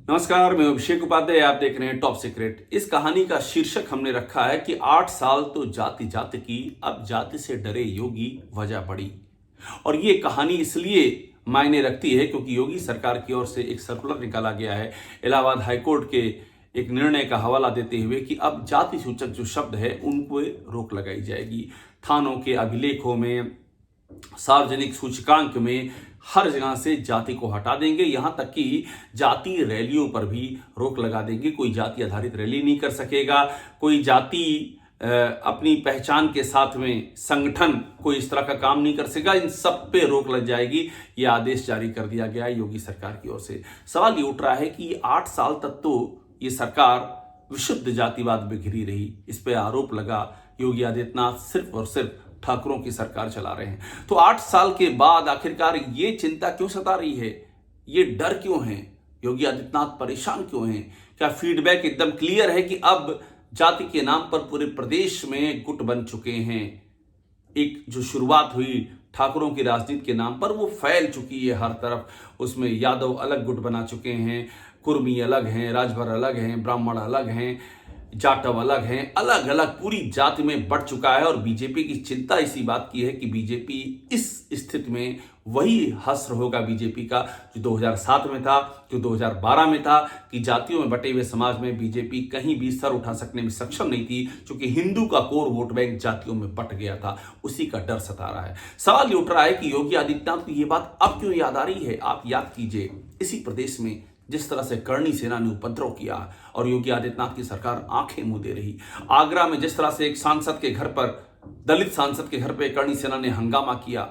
नमस्कार, मैं अभिषेक उपाध्याय। आप देख रहे हैं टॉप सीक्रेट। इस कहानी का शीर्षक हमने रखा है कि 8 साल तो जाति जाति की, अब जाति से डरे योगी वजह पड़ी। और ये कहानी इसलिए मायने रखती है क्योंकि योगी सरकार की ओर से एक सर्कुलर निकाला गया है इलाहाबाद हाईकोर्ट के एक निर्णय का हवाला देते हुए कि अब जाति सूचक जो शब्द है उनको रोक लगाई जाएगी। थानों के अभिलेखों में, सार्वजनिक सूचकांक में, हर जगह से जाति को हटा देंगे। यहां तक कि जाति रैलियों पर भी रोक लगा देंगे। कोई जाति आधारित रैली नहीं कर सकेगा। कोई जाति अपनी पहचान के साथ में संगठन कोई इस तरह का काम नहीं कर सकेगा। इन सब पे रोक लग जाएगी। ये आदेश जारी कर दिया गया है योगी सरकार की ओर से। सवाल ये उठ रहा है कि 8 साल तक तो ये सरकार विशुद्ध जातिवाद में घिरी रही। इस पे आरोप लगा योगी आदित्यनाथ सिर्फ और सिर्फ ठाकुरों की सरकार चला रहे हैं। तो 8 साल के बाद आखिरकार ये चिंता क्यों सता रही है, ये डर क्यों है, योगी आदित्यनाथ परेशान क्यों हैं? क्या फीडबैक एकदम क्लियर है कि अब जाति के नाम पर पूरे प्रदेश में गुट बन चुके हैं? एक जो शुरुआत हुई ठाकुरों की राजनीति के नाम पर वो फैल चुकी है हर तरफ। उसमें यादव अलग गुट बना चुके हैं, कुर्मी अलग हैं, राजभर अलग हैं, ब्राह्मण अलग हैं, जाटव अलग हैं, अलग अलग पूरी जाति में बढ़ चुका है। और बीजेपी की चिंता इसी बात की है कि बीजेपी इस स्थिति में वही हश्र होगा बीजेपी का जो 2007 में था, जो 2012 में था, कि जातियों में बटे हुए समाज में बीजेपी कहीं भी सर उठा सकने में सक्षम नहीं थी क्योंकि हिंदू का कोर वोट बैंक जातियों में बट गया था। उसी का डर सता रहा है। सवाल ये उठ रहा है कि योगी आदित्यनाथ को ये बात अब क्यों याद आ रही है? आप याद कीजिए, इसी प्रदेश में जिस तरह से करणी सेना ने उपद्रव किया और योगी आदित्यनाथ की सरकार आंखें मूंदे रही। आगरा में जिस तरह से एक सांसद के घर पर, दलित सांसद के घर पे करणी सेना ने हंगामा किया।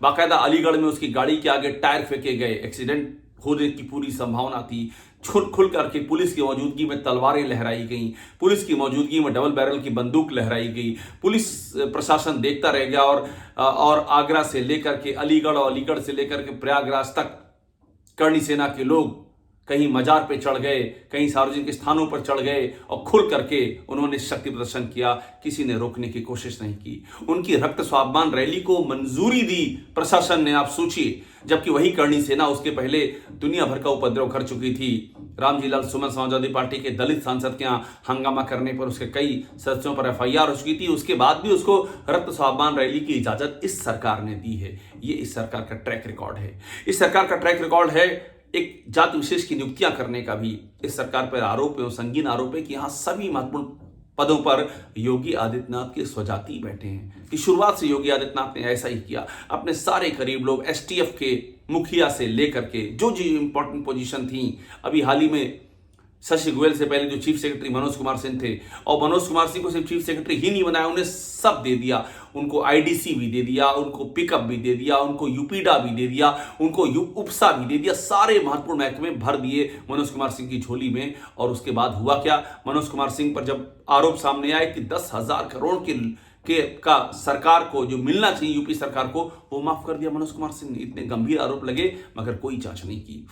बाकायदा अलीगढ़ में उसकी गाड़ी के आगे टायर फेंके गए, एक्सीडेंट होने की पूरी संभावना थी। खुल करके पुलिस की मौजूदगी में तलवारें लहराई गई, पुलिस की मौजूदगी में डबल बैरल की बंदूक लहराई गई। पुलिस प्रशासन देखता रह गया और आगरा से लेकर के अलीगढ़ और अलीगढ़ से लेकर के प्रयागराज तक करणी सेना के लोग कहीं मजार पे चढ़ गए, कहीं सार्वजनिक स्थानों पर चढ़ गए और खुल करके उन्होंने शक्ति प्रदर्शन किया। किसी ने रोकने की कोशिश नहीं की। उनकी रक्त स्वाभिमान रैली को मंजूरी दी प्रशासन ने, आप सोचिए, जबकि वही करणी सेना उसके पहले दुनिया भर का उपद्रव कर चुकी थी। रामजी लाल सुमन समाजवादी पार्टी के दलित सांसद के यहाँ हंगामा करने पर उसके कई सदस्यों पर FIR हो चुकी थी। उसके बाद भी उसको रक्त स्वाभिमान रैली की इजाजत इस सरकार ने दी है। ये इस सरकार का ट्रैक रिकॉर्ड है। इस सरकार का ट्रैक रिकॉर्ड है एक जाति विशेष की नियुक्तियां करने का भी। इस सरकार पर आरोप है, संगीन आरोप है कि यहां सभी महत्वपूर्ण पदों पर योगी आदित्यनाथ के स्वजाति बैठे हैं। कि शुरुआत से योगी आदित्यनाथ ने ऐसा ही किया। अपने सारे करीब लोग STF के मुखिया से लेकर के जो इंपॉर्टेंट पोजीशन थी, अभी हाल ही में शशि गोयल से पहले जो चीफ सेक्रेटरी मनोज कुमार सिंह थे, और मनोज कुमार सिंह को सिर्फ चीफ सेक्रेटरी ही नहीं बनाया, उन्हें सब दे दिया। उनको IDC भी दे दिया, उनको पिकअप भी दे दिया, उनको यूपीडा भी दे दिया, उनको उपसा भी दे दिया। सारे महत्वपूर्ण महकमे भर दिए मनोज कुमार सिंह की झोली में। और उसके बाद हुआ क्या? मनोज कुमार सिंह पर जब आरोप सामने आए कि 10,000 करोड़ का सरकार को जो मिलना चाहिए यूपी सरकार को, वो माफ कर दिया मनोज कुमार सिंह ने। इतने गंभीर आरोप लगे मगर कोई जांच नहीं की।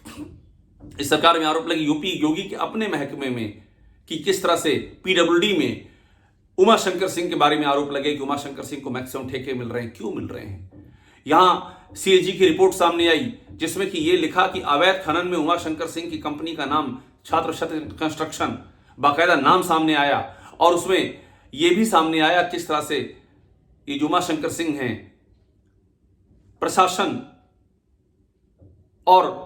इस सरकार में आरोप लगे यूपी योगी के अपने महकमे में कि किस तरह से PWD में उमाशंकर सिंह के बारे में आरोप लगे कि उमाशंकर सिंह को मैक्सिमम ठेके मिल रहे हैं। क्यों मिल रहे हैं? यहां CAG की रिपोर्ट सामने आई जिसमें कि यह लिखा कि अवैध खनन में उमाशंकर सिंह की कंपनी का नाम छात्र शक्ति कंस्ट्रक्शन, बाकायदा नाम सामने आया। और उसमें यह भी सामने आया किस तरह से ये जो उमाशंकर सिंह हैं, प्रशासन और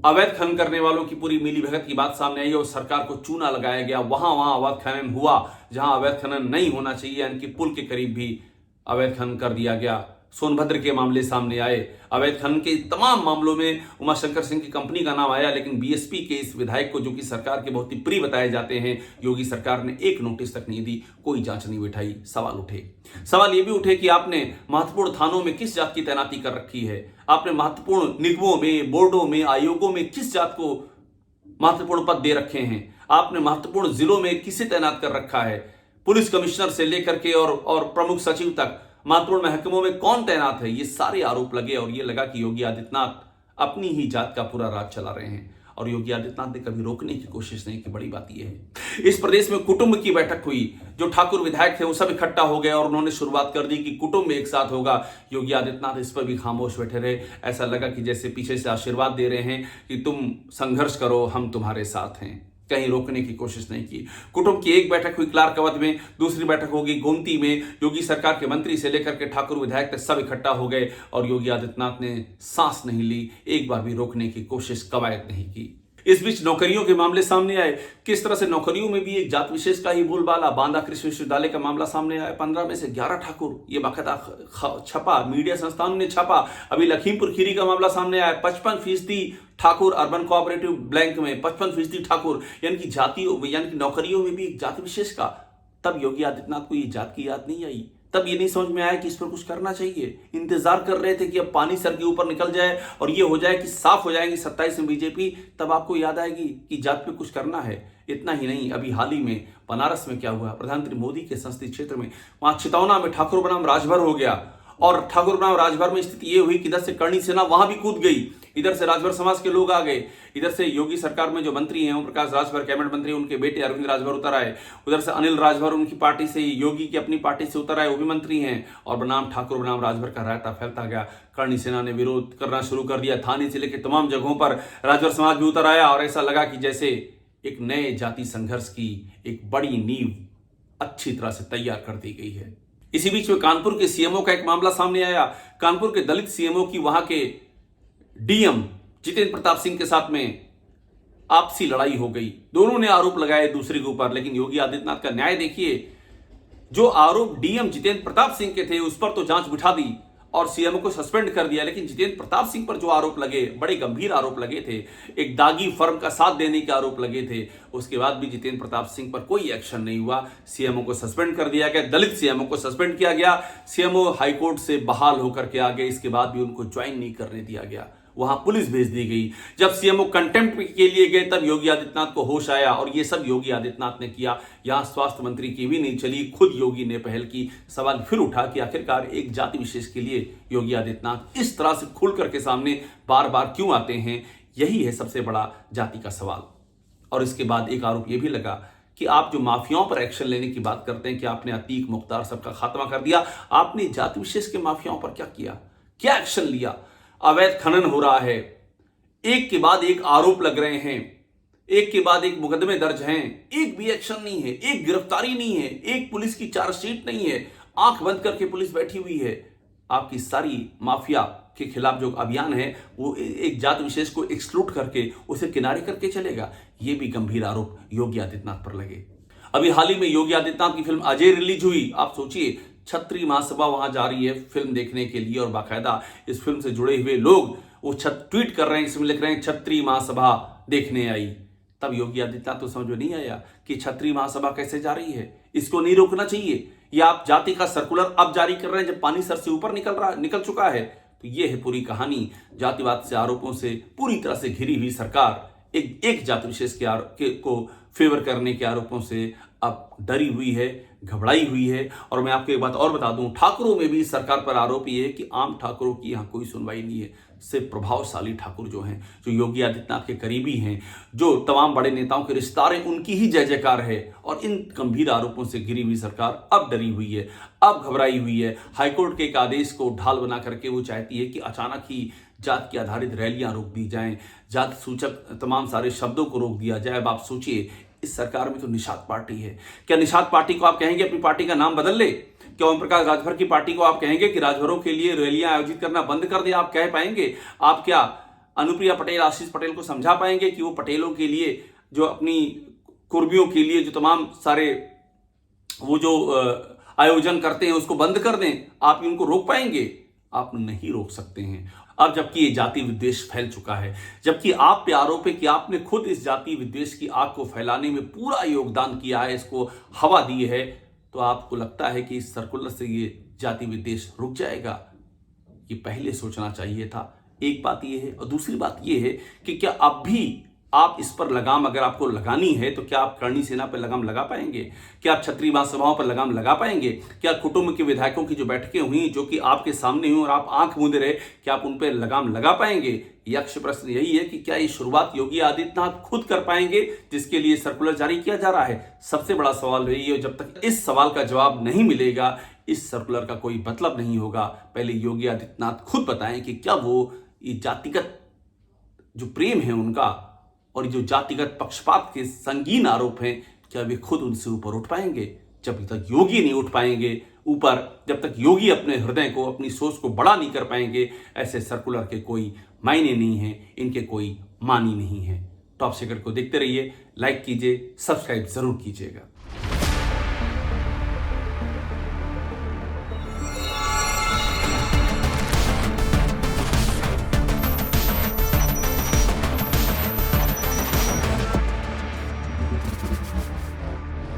अवैध खनन करने वालों की पूरी मिली भगत की बात सामने आई और सरकार को चूना लगाया गया। वहां अवैध खनन हुआ जहां अवैध खनन नहीं होना चाहिए, यानी कि पुल के करीब भी अवैध खनन कर दिया गया। सोनभद्र के मामले सामने आए। अवैध खनन के तमाम मामलों में उमाशंकर सिंह की कंपनी का नाम आया, लेकिन BSP के इस विधायक को, जो कि सरकार के बहुत ही प्रिय बताए जाते हैं, योगी सरकार ने एक नोटिस तक नहीं दी, कोई जांच नहीं बिठाई। सवाल ये भी उठे कि आपने महत्वपूर्ण थानों में किस जात की तैनाती कर रखी है? आपने महत्वपूर्ण निगमों में, बोर्डों में, आयोगों में किस जात को महत्वपूर्ण पद दे रखे हैं? आपने महत्वपूर्ण जिलों में किसे तैनात कर रखा है? पुलिस कमिश्नर से लेकर के और प्रमुख सचिव तक महत्वपूर्ण महकमों में कौन तैनात है? ये सारे आरोप लगे और ये लगा कि योगी आदित्यनाथ अपनी ही जात का पूरा राज चला रहे हैं। और योगी आदित्यनाथ ने कभी रोकने की कोशिश नहीं की। बड़ी बात यह है इस प्रदेश में कुटुंब की बैठक हुई। जो ठाकुर विधायक थे वो सब इकट्ठा हो गए और उन्होंने शुरुआत कर दी कि कुटुंब एक साथ होगा। योगी आदित्यनाथ इस पर भी खामोश बैठे रहे। ऐसा लगा कि जैसे पीछे से आशीर्वाद दे रहे हैं कि तुम संघर्ष करो, हम तुम्हारे साथ हैं। कहीं रोकने की कोशिश नहीं की। कुटुंब की एक बैठक हुई क्लार्कवद में, दूसरी बैठक होगी गोमती में। योगी सरकार के मंत्री से लेकर के ठाकुर विधायक तक सब इकट्ठा हो गए और योगी आदित्यनाथ ने सांस नहीं ली, एक बार भी रोकने की कोशिश कवायद नहीं की। इस बीच नौकरियों के मामले सामने आए। किस तरह से नौकरियों में भी एक जात विशेष का ही बोलबाला। बांदा कृषि विश्वविद्यालय का मामला सामने आया। 15 में से 11 ठाकुर, ये बाकायदा छपा, मीडिया संस्थानों ने छापा। अभी लखीमपुर खीरी का मामला सामने आया। 55% ठाकुर अर्बन कोऑपरेटिव बैंक में, 55% ठाकुर, यानी कि जातियों यानी कि नौकरियों में भी एक जाति विशेष का। तब योगी आदित्यनाथ को ये जात की याद नहीं आई। तब ये नहीं समझ में आया कि इस पर कुछ करना चाहिए। इंतजार कर रहे थे कि अब पानी सर के ऊपर निकल जाए और ये हो जाए कि साफ हो जाएगी 27 में बीजेपी, तब आपको याद आएगी कि जात पे कुछ करना है। इतना ही नहीं, अभी हाल ही में बनारस में क्या हुआ, प्रधानमंत्री मोदी के संसदीय क्षेत्र में, वहां चितौना में ठाकुर बनाम राजभर हो गया। और ठाकुर बनाम राजभर में स्थिति ये हुई कि इधर से करणी सेना वहां भी कूद गई, इधर से राजभर समाज के लोग आ गए, इधर से योगी सरकार में जो मंत्री हैं ओम प्रकाश राजभर कैबिनेट मंत्री, उनके बेटे अरविंद राजभर उतर आए, उधर से अनिल राजभर उनकी पार्टी से, योगी की अपनी पार्टी से उतर आए, वो भी मंत्री हैं। और बनाम ठाकुर बनाम राजभर का रायता फैलता गया। करणी सेना ने विरोध करना शुरू कर दिया। थाने से लेकर तमाम जगहों पर राजभर समाज भी उतर आया और ऐसा लगा कि जैसे एक नए जाति संघर्ष की एक बड़ी नींव अच्छी तरह से तैयार कर दी गई है। इसी बीच में कानपुर के सीएमओ का एक मामला सामने आया। कानपुर के दलित सीएमओ की वहां के डीएम जितेंद्र प्रताप सिंह के साथ में आपसी लड़ाई हो गई। दोनों ने आरोप लगाए दूसरे के ऊपर, लेकिन योगी आदित्यनाथ का न्याय देखिए। जो आरोप डीएम जितेंद्र प्रताप सिंह के थे उस पर तो जांच बिठा दी और सीएमओ को सस्पेंड कर दिया, लेकिन जितेंद्र प्रताप सिंह पर जो आरोप लगे, बड़े गंभीर आरोप लगे थे, एक दागी फर्म का साथ देने के आरोप लगे थे, उसके बाद भी जितेंद्र प्रताप सिंह पर कोई एक्शन नहीं हुआ। सीएमओ को सस्पेंड कर दिया गया, दलित सीएमओ को सस्पेंड किया गया। सीएमओ हाईकोर्ट से बहाल होकर के आ गए, इसके बाद भी उनको ज्वाइन नहीं करने दिया गया, वहां पुलिस भेज दी गई। जब सीएमओ कंटेम्प्ट के लिए गए तब योगी आदित्यनाथ को होश आया और ये सब योगी आदित्यनाथ ने किया। यहां स्वास्थ्य मंत्री की भी नहीं चली, खुद योगी ने पहल की। सवाल फिर उठा कि आखिरकार एक जाति विशेष के लिए योगी आदित्यनाथ इस तरह से खुल करके सामने बार बार क्यों आते हैं? यही है सबसे बड़ा जाति का सवाल। और इसके बाद एक आरोप यह भी लगा कि आप जो माफियाओं पर एक्शन लेने की बात करते हैं कि आपने अतीक मुख्तार सबका खात्मा कर दिया, आपने जाति विशेष के माफियाओं पर क्या किया, क्या एक्शन लिया? अवैध खनन हो रहा है, एक के बाद एक आरोप लग रहे हैं, एक के बाद एक मुकदमे दर्ज हैं, एक भी एक्शन नहीं है, एक गिरफ्तारी नहीं है, एक पुलिस की चार्जशीट नहीं है, आंख बंद करके पुलिस बैठी हुई है। आपकी सारी माफिया के खिलाफ जो अभियान है वो एक जात विशेष को एक्सक्लूड करके उसे किनारे करके चलेगा। ये भी गंभीर आरोप योगी आदित्यनाथ पर लगे। अभी हाल ही में योगी आदित्यनाथ की फिल्म अजय रिलीज हुई। आप सोचिए, छत्री महासभा वहां जा रही है फिल्म देखने के लिए और बाकायदा इस फिल्म से जुड़े हुए लोग वो ट्वीट कर रहे हैं, इसमें लिख रहे हैं छत्री महासभा देखने आई। तब योगी आदित्यनाथ तो समझ में नहीं आया कि छत्री महासभा कैसे जा रही है, इसको नहीं रोकना चाहिए। या आप जाति का सर्कुलर अब जारी कर रहे हैं जब पानी सर से ऊपर निकल चुका है। तो ये है पूरी कहानी। जातिवाद से आरोपों से पूरी तरह से घिरी हुई सरकार एक जाति विशेष को फेवर करने के आरोपों से अब डरी हुई है, घबराई हुई है। और मैं आपको एक बात और बता दूं, ठाकुरों में भी सरकार पर आरोप ये है कि आम ठाकुरों की यहाँ कोई सुनवाई नहीं है। सिर्फ प्रभावशाली ठाकुर जो हैं, जो योगी आदित्यनाथ के करीबी हैं, जो तमाम बड़े नेताओं के रिश्तेदार हैं, उनकी ही जय जयकार है। और इन गंभीर आरोपों से घिरी हुई सरकार अब डरी हुई है, अब घबराई हुई है। हाईकोर्ट के एक आदेश को ढाल बना करके वो चाहती है कि अचानक ही जात की आधारित रैलियां रोक दी जाएं, जात सूचक तमाम सारे शब्दों को रोक दिया जाए। अब आप सोचिए, इस सरकार में तो निषाद पार्टी है। क्या निषाद पार्टी को आप कहेंगे अपनी पार्टी का नाम बदल ले? क्या ओम प्रकाश राजभर की पार्टी को आप कहेंगे कि राजभरों के लिए रैलियां आयोजित करना बंद कर दे? आप कह पाएंगे? आप क्या अनुप्रिया पटेल, आशीष पटेल को समझा पाएंगे कि वो पटेलों के लिए, जो अपनी कुर्बियों के लिए जो तमाम सारे वो जो आयोजन करते हैं उसको बंद कर दें? आप इनको रोक पाएंगे? आप नहीं रोक सकते हैं। अब जबकि ये जाति विद्वेष फैल चुका है, जबकि आप पे आरोप है कि आपने खुद इस जाति विद्वेष की आग को फैलाने में पूरा योगदान किया है, इसको हवा दी है, तो आपको लगता है कि इस सर्कुलर से ये जाति विद्वेष रुक जाएगा? ये पहले सोचना चाहिए था। एक बात ये है। और दूसरी बात ये है कि क्या अब भी आप इस पर लगाम अगर आपको लगानी है तो क्या आप करणी सेना पर लगाम लगा पाएंगे? क्या आप छत्री महासभाओं पर लगाम लगा पाएंगे? क्या कुटुंब के विधायकों की जो बैठकें हुई, जो कि आपके सामने हुई और आप आंख मूंदे रहे, क्या आप उन पर लगाम लगा पाएंगे? यक्ष प्रश्न यही है कि क्या ये शुरुआत योगी आदित्यनाथ खुद कर पाएंगे जिसके लिए सर्कुलर जारी किया जा रहा है? सबसे बड़ा सवाल यही है। जब तक इस सवाल का जवाब नहीं मिलेगा, इस सर्कुलर का कोई मतलब नहीं होगा। पहले योगी आदित्यनाथ खुद बताएं कि क्या वो ये जातिगत जो प्रेम है उनका और जो जातिगत पक्षपात के संगीन आरोप हैं, क्या वे खुद उनसे ऊपर उठ पाएंगे? जब तक योगी नहीं उठ पाएंगे ऊपर, जब तक योगी अपने हृदय को, अपनी सोच को बड़ा नहीं कर पाएंगे, ऐसे सर्कुलर के कोई मायने नहीं है, इनके कोई मानी नहीं है। टॉप सीक्रेट को देखते रहिए, लाइक कीजिए, सब्सक्राइब जरूर कीजिएगा।